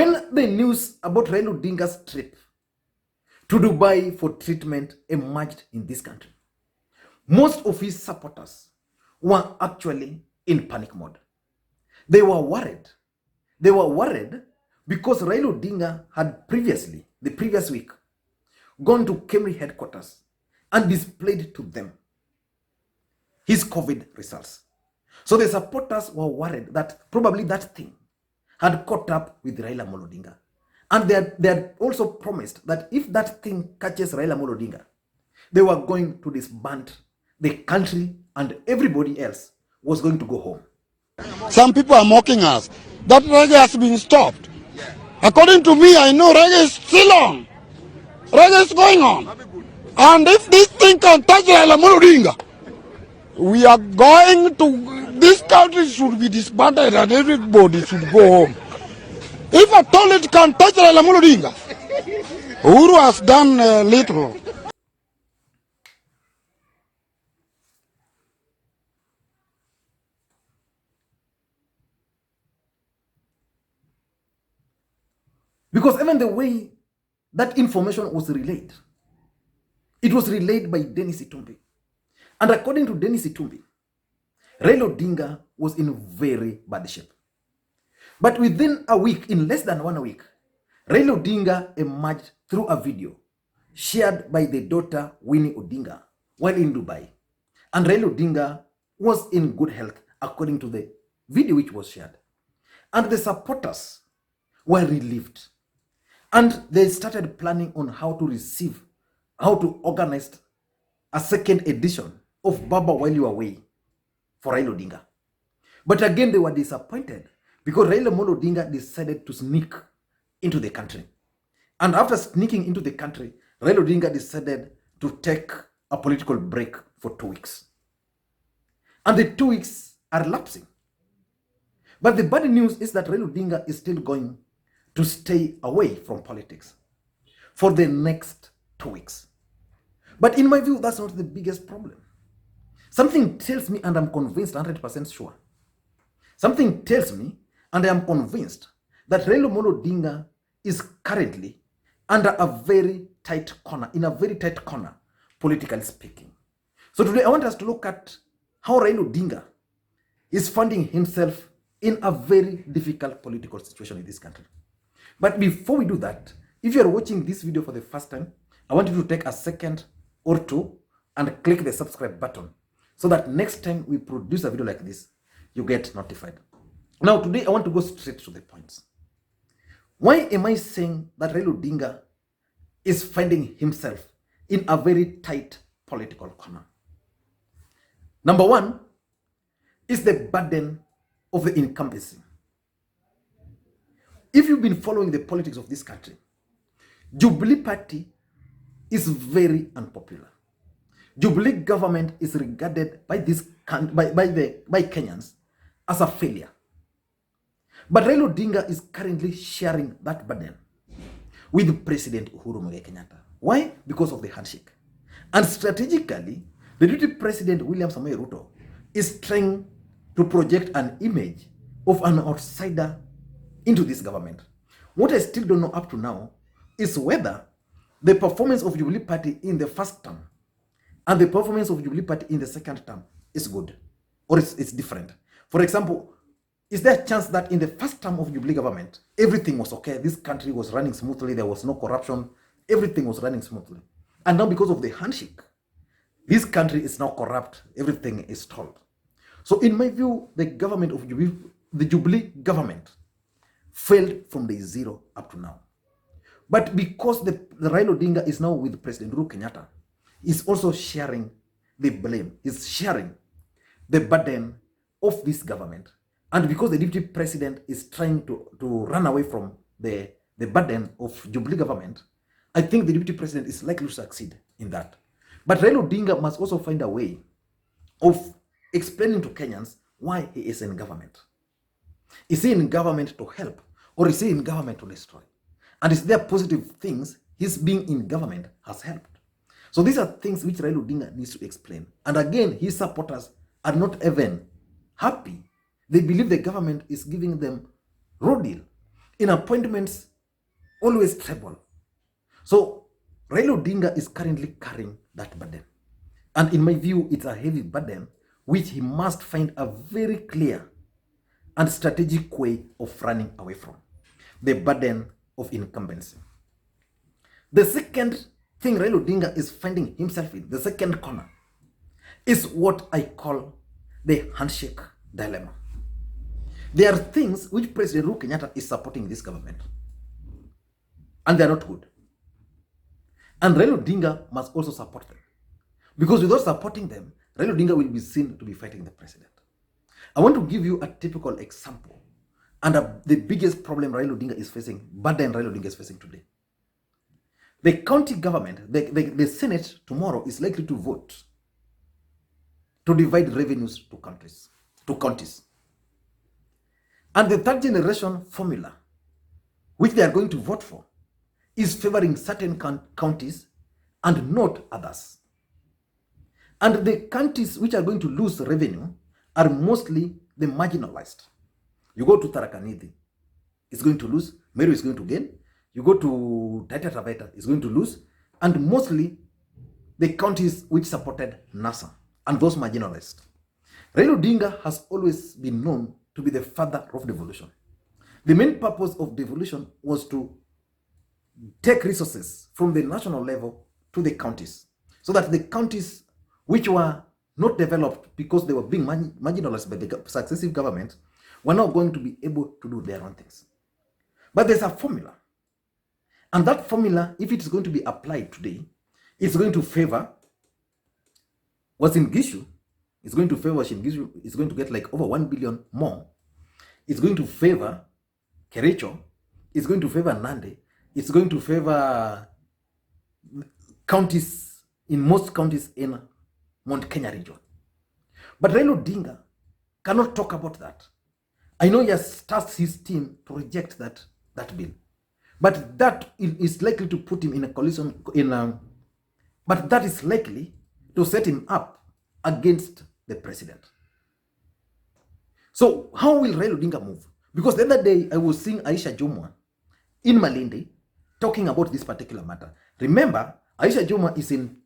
When the news about Raila Odinga's trip to Dubai for treatment emerged in this country, most of his supporters were actually in panic mode. They were worried. They were worried because Raila Odinga had previously, the previous week, gone to Kemri headquarters and displayed to them his COVID results. So the supporters were worried that probably that thing had caught up with Raila Odinga. And they had also promised that if that thing catches Raila Odinga, they were going to disband the country and everybody else was going to go home. Some people are mocking us that reggae has been stopped. According to me, I know reggae is still on. Reggae is going on. And if this thing can touch Raila Odinga, we are going to, this country should be disbanded and everybody should go home. If a toilet can touch Raila Odinga, Uhuru has done little. Because even the way that information was relayed, it was relayed by Dennis Itumbi. And according to Dennis Itumbi, Raila Odinga was in very bad shape. But within a week, in less than 1 week, Raila Odinga emerged through a video shared by the daughter Winnie Odinga while in Dubai. And Raila Odinga was in good health according to the video which was shared. And the supporters were relieved. And they started planning on how to organize a second edition of Baba While You Away for Raila Odinga. But again, they were disappointed because Raila Odinga decided to sneak into the country. And after sneaking into the country, Raila Odinga decided to take a political break for 2 weeks. And the 2 weeks are lapsing. But the bad news is that Raila Odinga is still going to stay away from politics for the next 2 weeks. But in my view, that's not the biggest problem. Something tells me, and I'm convinced 100% sure, something tells me, and I am convinced, that Raila Odinga is currently under a very tight corner, politically speaking. So today I want us to look at how Raila Odinga is finding himself in a very difficult political situation in this country. But before we do that, if you are watching this video for the first time, I want you to take a second or two and click the subscribe button so that next time we produce a video like this, you get notified. Now, today I want to go straight to the points. Why am I saying that Raila Odinga is finding himself in a very tight political corner? Number one is the burden of the incumbency. If you've been following the politics of this country, Jubilee Party is very unpopular. Jubilee government is regarded by Kenyans as a failure. But Raila Odinga is currently sharing that burden with President Uhuru Kenyatta. Why? Because of the handshake. And strategically, the deputy president William Ruto is trying to project an image of an outsider into this government. What I still don't know up to now is whether the performance of Jubilee Party in the first term and the performance of Jubilee Party in the second term is good or it's different. For example, is there a chance that in the first term of Jubilee government, everything was okay, this country was running smoothly, there was no corruption, everything was running smoothly. And now because of the handshake, this country is now corrupt, everything is stalled. So in my view, the government of Jubilee, the Jubilee government failed from day zero up to now. But because the Raila Odinga is now with President Uhuru Kenyatta, is also sharing the blame, is sharing the burden of this government. And because the deputy president is trying to run away from the burden of Jubilee government, I think the deputy president is likely to succeed in that. But Raila Odinga must also find a way of explaining to Kenyans why he is in government. Is he in government to help, or is he in government to destroy? And is there positive things his being in government has helped? So these are things which Raila Odinga needs to explain. And again, his supporters are not even happy. They believe the government is giving them raw deal. in appointments always treble. So Raila Odinga is currently carrying that burden. And in my view, it's a heavy burden which he must find a very clear and strategic way of running away from. The burden of incumbency. The second thing Raila Odinga is finding himself in, the second corner, is what I call the handshake dilemma. There are things which President Uhuru Kenyatta is supporting this government, and they are not good. And Raila Odinga must also support them. Because without supporting them, Raila Odinga will be seen to be fighting the president. I want to give you a typical example and the biggest problem Raila Odinga is facing, burden Raila Odinga is facing today. The county government, the Senate tomorrow is likely to vote to divide revenues to counties. And the third generation formula, which they are going to vote for, is favoring certain counties and not others. And the counties which are going to lose revenue are mostly the marginalized. You go to Tharaka Nithi, it's going to lose. Meru is going to gain. You go to Taita Taveta, it's going to lose. And mostly the counties which supported NASA and those marginalized. Raila Odinga has always been known to be the father of devolution. The main purpose of devolution was to take resources from the national level to the counties, so that the counties which were not developed because they were being marginalized by the successive government were now going to be able to do their own things. But there's a formula. And that formula, if it is going to be applied today, it's going to favor Uasin Gishu. It's going to favor Uasin Gishu. It's going to get like over 1 billion more. It's going to favor Kericho. It's going to favor Nandi. It's going to favor counties, in most counties in Mount Kenya region. But Raila Odinga cannot talk about that. I know he has tasked his team to reject that bill. But that is likely to put him in a collision, but that is likely to set him up against the president. So how will Raila Odinga move? Because the other day I was seeing Aisha Jumwa in Malindi talking about this particular matter. Remember, Aisha Jumwa is in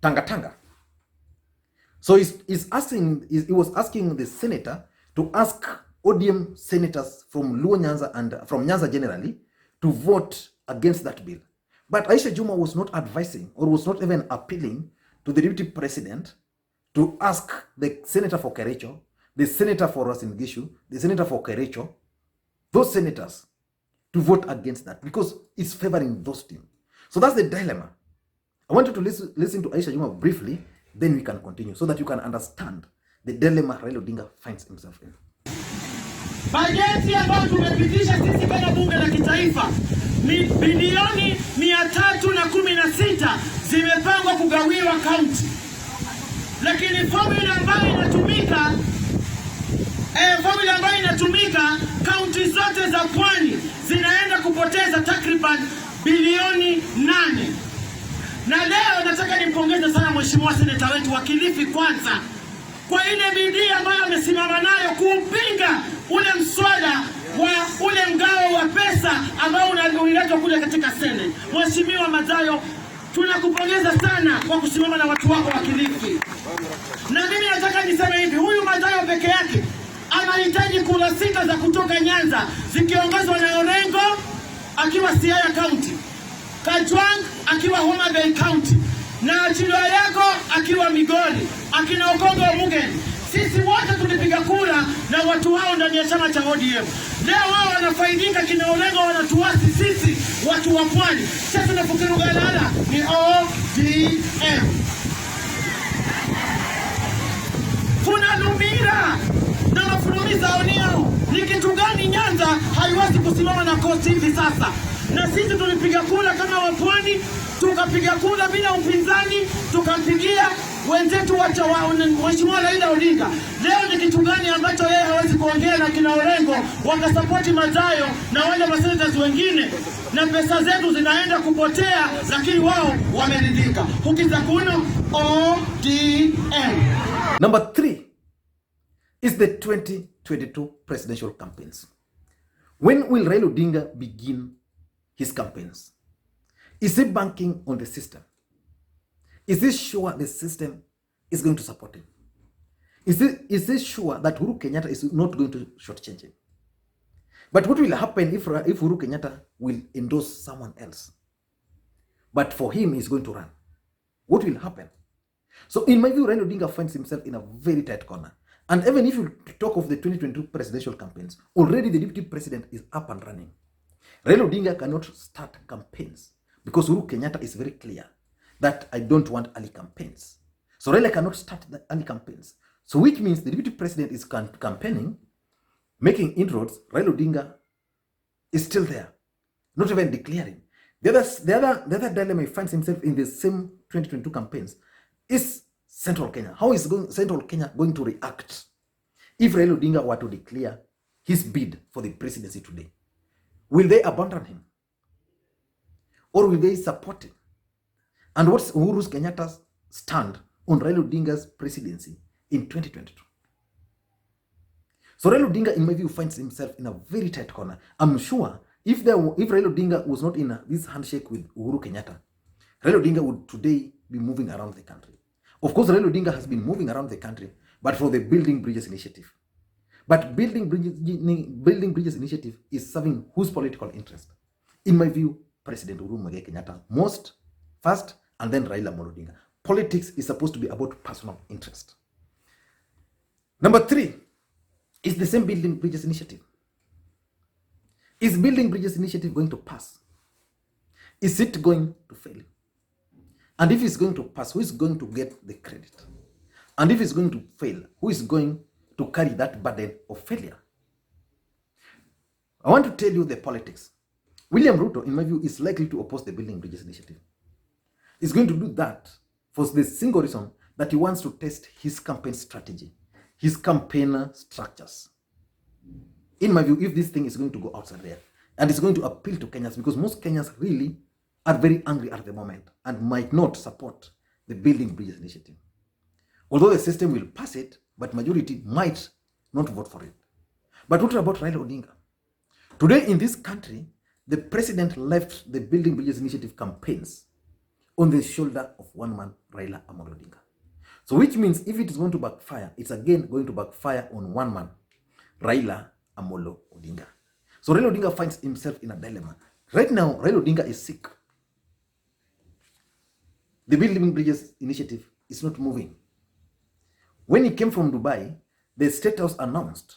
Tanga. So he was asking the senator to ask ODM senators from Luo Nyanza and from Nyanza generally to vote against that bill. But Aisha Jumwa was not advising or was not even appealing to the deputy president to ask the senator for Kericho, the senator for Uasin Gishu, the senator for Kericho, those senators to vote against that because it's favoring those teams. So that's the dilemma. I want you to listen to Aisha Jumwa briefly, then we can continue so that you can understand the dilemma Raila Odinga finds himself in. Bajeti ambayo tumepitisha sisi kama bunge la kitaifa ni bilioni 316 zimepangwa kugawiwa kaunti. Lakini formula ambayo inatumika kaunti zote za pwani zinaenda kupoteza takriban bilioni 8. Na leo nataka nimpongeze sana mheshimiwa seneta wetu wa Kilifi kwanza kwa ile bidii ambayo amesimama nayo kumpinga ule mswada wa ule mgao wa pesa ambao unaletwa kule katika Senate. Mheshimiwa Mazayo, tunakupongeza sana kwa kusimama na watu wako wa Kilifi. Na mimi nataka niseme hivi, huyu Mazayo peke yake anahitaji kura 6 za kutoka Nyanza zikiongozwa na Orengo akiwa Siaya County, Kajwang akiwa Homa Bay County, na Achilwa Yako akiwa Migori, akina Okongo Omugeni. Sisi wote tulipiga kura na watu wao ndani ya chama cha ODM. Leo wao wanafaidika, kina Olengo wanatuasi sisi watu wa pwani. Sasa tunafukiru galala ni ODM. Funa Lumira na mafunumiza oneo. Ni kitu gani Nyanza haiwezi kusimama na kosti hivi sasa? Na sisi tulipiga kura kama wapwani, tukapiga kura bila upinzani, tukampigia wenzetu wa Mheshimiwa Raila Odinga. Leo ni kitu gani ambacho yeye hawezi kuongea na kina Orengo wakasapoti Mazayo na wale masenators wengine, na pesa zetu zinaenda kupotea, lakini wao wameridhika. Hukiza kuno ODM. Number 3 is the 2022 presidential campaigns. When will Raila Odinga begin his campaigns? Is he banking on the system? Is he sure the system is going to support him? Is he sure that Uhuru Kenyatta is not going to shortchange him? But what will happen if Uhuru Kenyatta will endorse someone else? But for him, he's going to run. What will happen? So in my view, Raila Odinga finds himself in a very tight corner. And even if you talk of the 2022 presidential campaigns, already the deputy president is up and running. Raila Odinga cannot start campaigns because Uhuru Kenyatta is very clear that I don't want early campaigns. So Raila cannot start the early campaigns. So which means the deputy president is campaigning, making inroads. Raila Odinga is still there, not even declaring. The other dilemma he finds himself in the same 2022 campaigns is Central Kenya. How is Central Kenya going to react if Raila Odinga were to declare his bid for the presidency today? Will they abandon him? Or will they support him? And what's Uhuru Kenyatta's stand on Raila Odinga's presidency in 2022? So Raila Odinga, in my view, finds himself in a very tight corner. I'm sure if Raila Odinga was not in this handshake with Uhuru Kenyatta, Raila Odinga would today be moving around the country. Of course, Raila Odinga has been moving around the country, but for the Building Bridges initiative. But Building Bridges initiative is serving whose political interest? In my view, President Uhuru Kenyatta first, and then Raila Odinga. Politics is supposed to be about personal interest. Number 3 is the same Building Bridges initiative. Is Building Bridges initiative going to pass? Is it going to fail? And if it's going to pass, who is going to get the credit? And if it's going to fail, who is going to carry that burden of failure? I want to tell you the politics. William Ruto, in my view, is likely to oppose the Building Bridges initiative. He's going to do that for the single reason that he wants to test his campaign strategy, his campaign structures. In my view, if this thing is going to go outside there, and it's going to appeal to Kenyans, because most Kenyans really are very angry at the moment and might not support the Building Bridges initiative. Although the system will pass it, but majority might not vote for it. But what about Raila Odinga? Today in this country, the president left the Building Bridges initiative campaigns on the shoulder of one man, Raila Odinga. So which means if it is going to backfire, it's again going to backfire on one man, Raila Odinga. So Raila Odinga finds himself in a dilemma. Right now, Raila Odinga is sick. The Building Bridges initiative is not moving. When he came from Dubai, the State House announced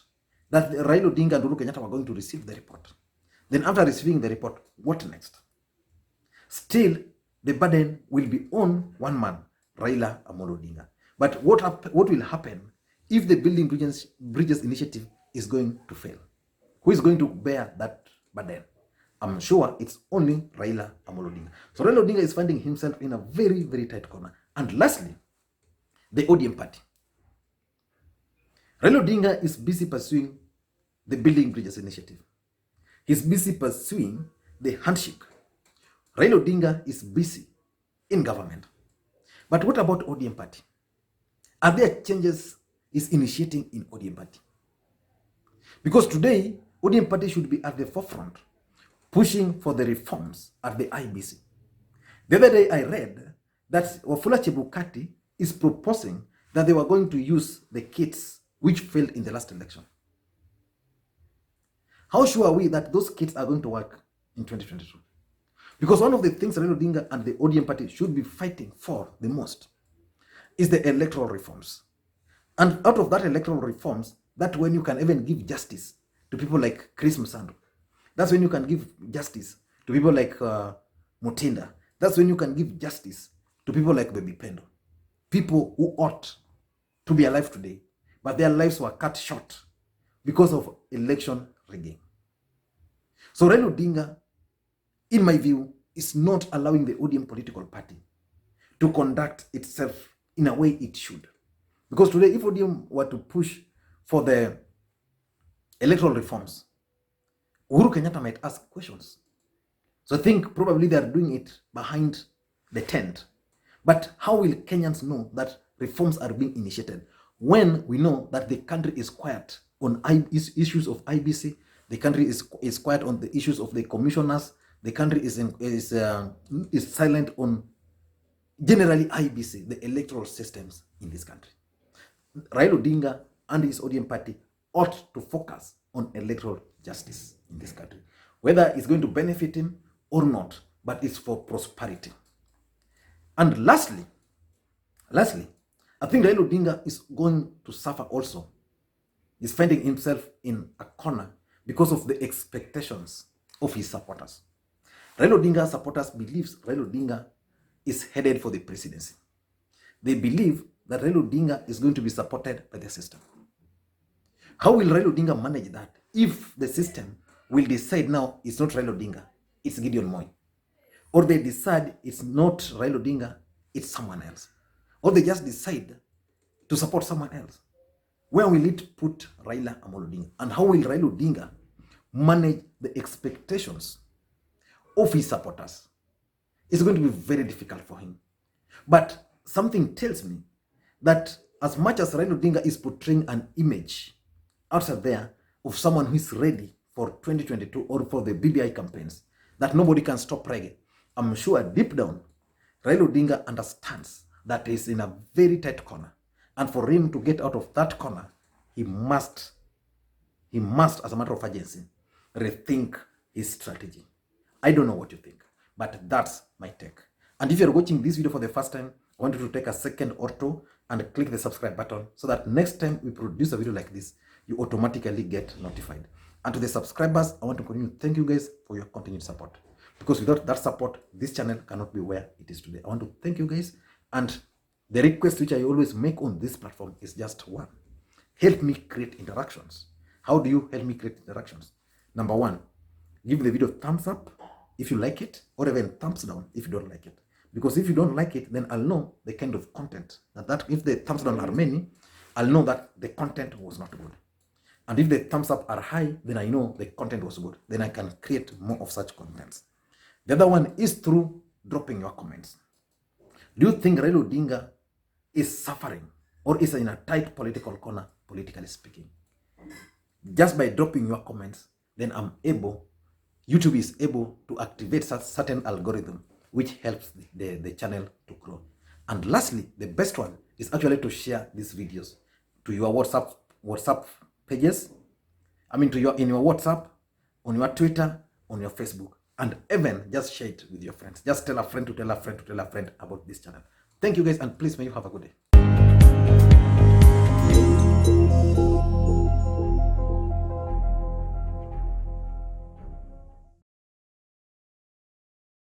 that Raila Odinga and Uhuru Kenyatta were going to receive the report. Then after receiving the report, what next? Still, the burden will be on one man, Raila Odinga. But what will happen if the Building Bridges initiative is going to fail? Who is going to bear that burden? I'm sure it's only Raila Odinga. So Raila Odinga is finding himself in a very, very tight corner. And lastly, the ODM party. Raila Odinga is busy pursuing the Building Bridges initiative. He's busy pursuing the handshake. Raila Odinga is busy in government. But what about ODM party? Are there changes he's initiating in ODM party? Because today, ODM party should be at the forefront, pushing for the reforms at the IBC. The other day I read that Wafula Chebukati is proposing that they were going to use the kits which failed in the last election. How sure are we that those kits are going to work in 2022? Because one of the things Raila Odinga and the ODM party should be fighting for the most is the electoral reforms. And out of that electoral reforms, that's when you can even give justice to people like Chris Msando. That's when you can give justice to people like Mutinda. That's when you can give justice to people like Baby Pendo. People who ought to be alive today, but their lives were cut short because of election rigging. So Raila Odinga, in my view, is not allowing the ODM political party to conduct itself in a way it should. Because today, if ODM were to push for the electoral reforms, Uhuru Kenyatta might ask questions. So I think probably they are doing it behind the tent. But how will Kenyans know that reforms are being initiated when we know that the country is quiet on issues of IBC, The country is quiet on the issues of the commissioners. The country is silent on generally IBC, the electoral systems in this country. Raila Odinga and his ODM party ought to focus on electoral justice in this country, whether it's going to benefit him or not, but it's for prosperity. And lastly, I think Raila Odinga is going to suffer also. He's finding himself in a corner because of the expectations of his supporters. Raila Odinga supporters believes Raila Odinga is headed for the presidency. They believe that Raila Odinga is going to be supported by the system. How will Raila Odinga manage that if the system will decide now it's not Raila Odinga, it's Gideon Moi? Or they decide it's not Raila Odinga, it's someone else? Or they just decide to support someone else? Where will it put Raila Odinga? And how will Raila Odinga manage the expectations of his supporters? It's going to be very difficult for him. But something tells me that as much as Raila Odinga is portraying an image outside there of someone who is ready for 2022 or for the BBI campaigns, that nobody can stop reggae, I'm sure deep down, Raila Odinga understands that he's in a very tight corner. And for him to get out of that corner, he must, as a matter of urgency, rethink his strategy. I don't know what you think, but that's my take. And if you're watching this video for the first time, I want you to take a second or two and click the subscribe button so that next time we produce a video like this, you automatically get notified. And to the subscribers, I want to continue to thank you guys for your continued support. Because without that support, this channel cannot be where it is today. I want to thank you guys. And the request which I always make on this platform is just one. Help me create interactions. How do you help me create interactions? Number one, give the video a thumbs up if you like it, or even thumbs down if you don't like it. Because if you don't like it, then I'll know the kind of content. That if the thumbs down are many, I'll know that the content was not good. And if the thumbs up are high, then I know the content was good. Then I can create more of such contents. The other one is through dropping your comments. Do you think Raila Odinga is suffering or is in a tight political corner, politically speaking? Just by dropping your comments, then YouTube is able to activate certain algorithm which helps the channel to grow. And lastly, the best one is actually to share these videos to your WhatsApp pages. In your WhatsApp, on your Twitter, on your Facebook, and even just share it with your friends. Just tell a friend to tell a friend to tell a friend about this channel. Thank you guys, and please may you have a good day.